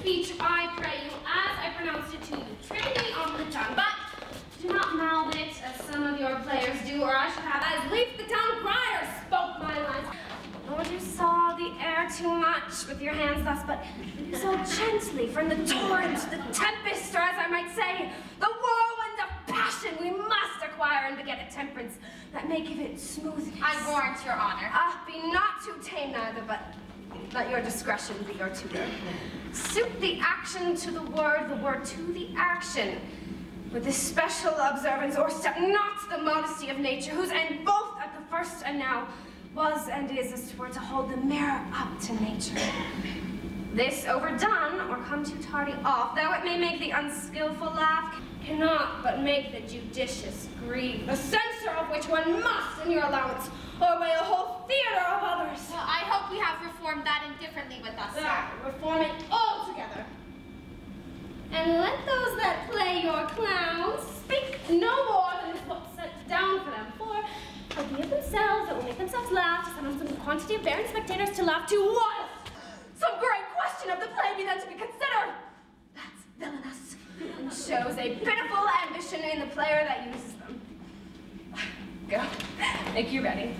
speech, I pray you, as I pronounced it to you, trinity on the tongue, but do not mouth it as some of your players do, or I should have as Leaf the town crier spoke my lines. Lord, you saw the air too much with your hands thus, but so gently, for in the torrent, the tempest, or as I might say, the whirlwind of passion, we must acquire and beget a temperance that may give it smoothness. I warrant your honor. Be not too tame neither, but let your discretion be your tutor. Suit the action to the word to the action. With this special observance o'erstep not the modesty of nature, whose end both at the first and now was and is as 'twere to hold the mirror up to nature. This overdone, or come too tardy off, though it may make the unskillful laugh, cannot but make the judicious grieve, the censor of which one must, in your allowance, o'erweigh a whole theatre of others. Well, I hope we have reformed that indifferently with us, sir. Reform it altogether. And let those that play your clowns speak no more than is what's set down for them, for albeit themselves that will make themselves laugh, to summon some quantity of barren spectators to laugh to whilst some great question of the play be then to be considered. That's villainous, and shows a pitiful ambition in the player that uses them. Go, make you ready.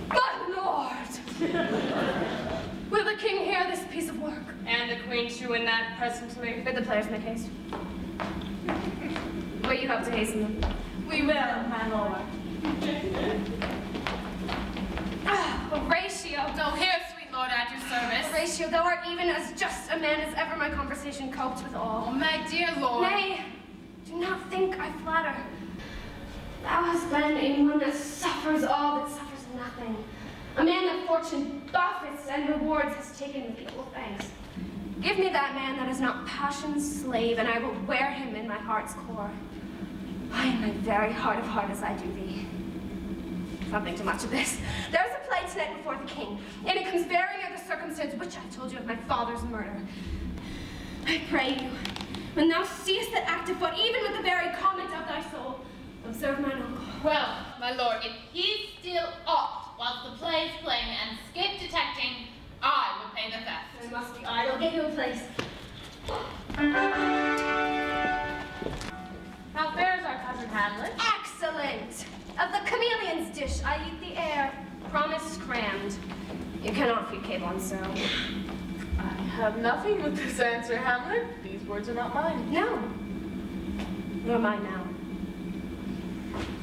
My lord! Will the king hear this piece of work? And the queen too in that presently. Bid the players make haste. Will you help to hasten them? We will, my lord. Horatio. Go here, sweet lord, at your service. Horatio, thou art even as just a man as ever my conversation coped with all. Oh, my dear lord. Nay, do not think I flatter. Thou hast been a one that suffers all that suffers nothing. A man that fortune buffets and rewards has taken with equal thanks. Give me that man that is not passion's slave, and I will wear him in my heart's core. I in my very heart of heart as I do thee. Something too much of this. There is a play tonight before the king, and it comes very near the circumstance which I told you of my father's murder. I pray you, when thou seest that act afoot, even with the very comment of thy soul, observe mine uncle. Well, my lord, if he still ought, whilst the play is playing, and skip detecting, I will pay the theft. I must be idle. Get you a place. How fares our cousin Hamlet? Excellent! Of the chameleon's dish, I eat the air. Promise crammed. You cannot feed Cable so. I have nothing with this answer, Hamlet. These words are not mine. No. Nor mine now.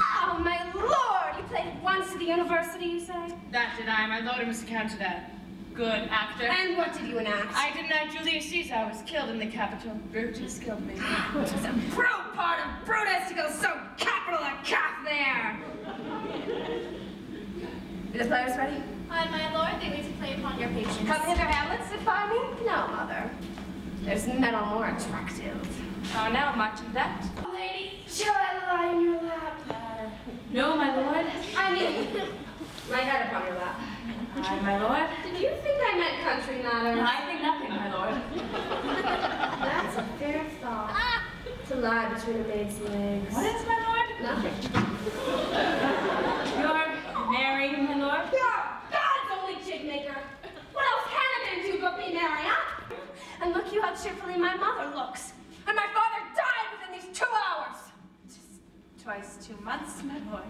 Oh, my lord! You played once at the university, you say? That did I, my lord, and was accounted a good actor. And what did you enact? I did not. Julius Caesar was killed in the Capitol. Brutus killed me. Which is a brute part of Brutus to go so capital a calf there. Are the players ready? Aye, my lord, they wait to play upon your patience. Come hither, Hamlet, sit by me? No, mother. There's metal more attractive. How now, much of that? Lady, shall I lie in your lap? No, my lord. I mean, my head upon your lap. Aye, my lord. Did you think I meant country matters? I think nothing, my lord. That's a fair thought. To lie between a maid's legs. What is, my lord? Nothing. You're married, my lord? You're God's only jig maker. What else can a man do but be merry, huh? And look you how cheerfully my mother looks. And my father died within these 2 hours. Just twice 2 months, my lord.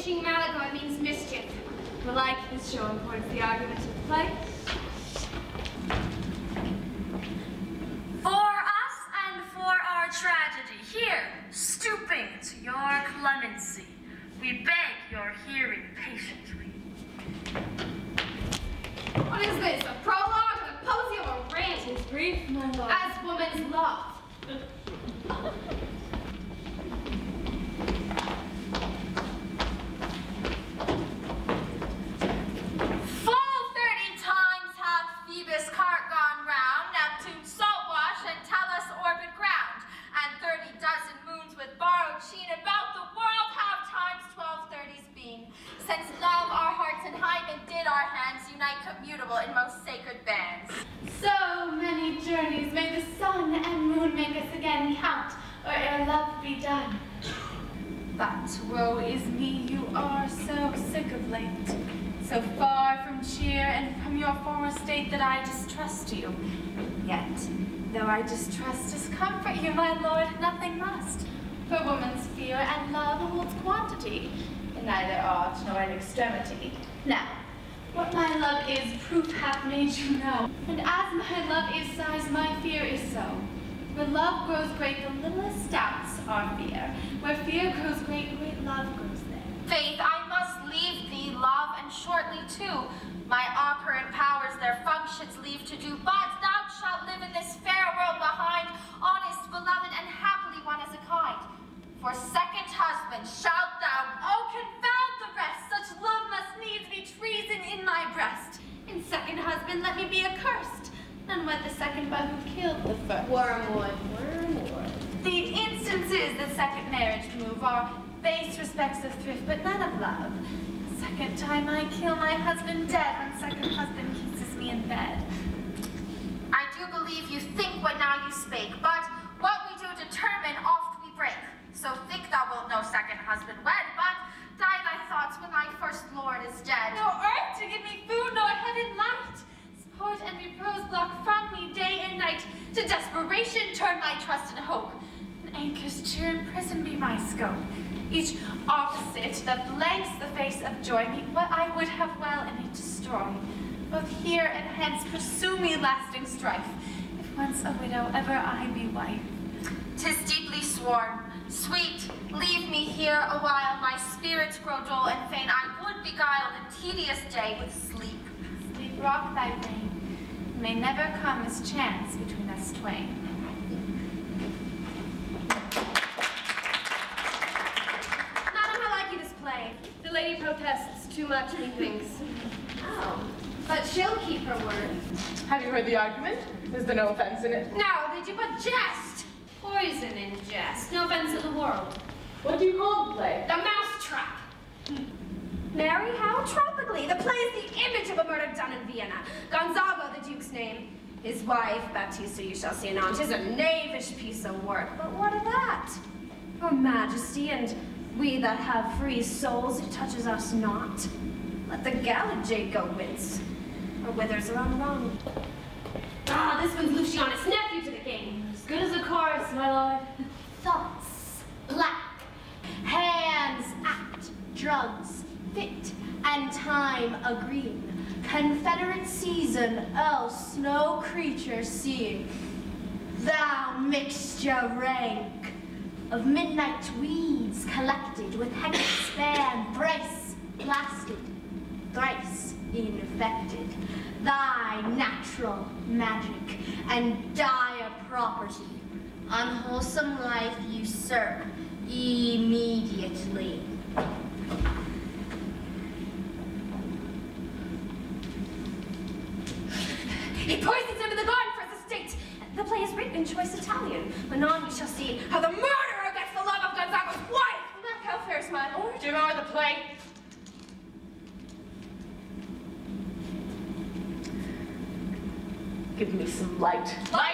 finishing Malagor means mischief. The like is shown towards the argument of the play. For us and for our tragedy, here, stooping to your clemency, we beg your hearing patiently. What is this, a prologue, an apposium, or rant? His brief, my lord. As woman's love. Full 30 times hath Phoebus' cart gone round, Neptune's salt wash and Tellus orbit ground, and 30 dozen moons with borrowed sheen about the world have times 1230s been. Since love our hearts and hymen did our hands unite commutable in most sacred bands. So many journeys may the sun and moon make us again count, or ere love be done. But woe is me, you are so sick of late, so far from cheer and from your former state that I distrust you. Yet, though I distrust discomfort you, my lord, nothing must. For woman's fear and love holds quantity, in neither art nor in extremity. Now, what my love is, proof hath made you know. And as my love is size, my fear is so. Where love grows great, the littlest doubts are fear. Where fear grows great, great love grows there. Faith, I must leave thee, love, and shortly too. My operant powers their functions leave to do, but thou shalt live in this fair world behind, honest, beloved, and happily one as a kind. For second husband shalt thou, oh confound the rest, such love must needs be treason in my breast. In second husband, let me be accursed, and wed the second by who killed the first. Wormwood. The instances that second marriage move are base respects of thrift, but none of love. Second time I kill my husband dead when second husband kisses me in bed. I do believe you think what now you spake, but what we do determine oft we break. So think thou wilt no second husband wed, but die thy thoughts when thy first lord is dead. No earth to give me food, nor heaven light. Sport and repose block from me day and night. To desperation turn my trust and hope. An anchor's cheer in prison be my scope. Each opposite that blanks the face of joy meet what I would have well and it destroy. Both here and hence pursue me lasting strife. If once a widow, ever I be wife. 'Tis deeply sworn. Sweet, leave me here a while, my spirits grow dull and fain. I would beguile the tedious day with sleep. Sleep rock thy brain. May never come this chance between us twain. Madam, I like you this play. The lady protests too much, methinks. Oh, but she'll keep her word. Have you heard the argument? Is there no offense in it? No, they do but jest. Poison in jest. No offense in the world. What do you call the play? The Mousetrap. Mary, how tropically. The play is the image of a murder done in Vienna. Gonzago, the Duke's name. His wife, Baptista, you shall see anon. 'Tis a knavish piece of work, but what of that? Your Majesty, and we that have free souls, it touches us not. Let the gallant jade go wince. Her withers are unwrung. Ah, this one's Lucianus, nephew to the king. As good as a chorus, my lord. Thoughts, black, hands act, drugs, fit, and time agreeing. Confederate season, else no creature seeing. Thou mixture rank of midnight weeds collected with hectic span, thrice blasted, thrice infected. Thy natural magic and dire property, unwholesome life usurp immediately. He poisons him in the garden for his estate. The play is written in choice Italian. Anon we shall see how the murderer gets the love of Gonzago's wife. Mark how fares my lord. Do you remember the play? Give me some light. Light!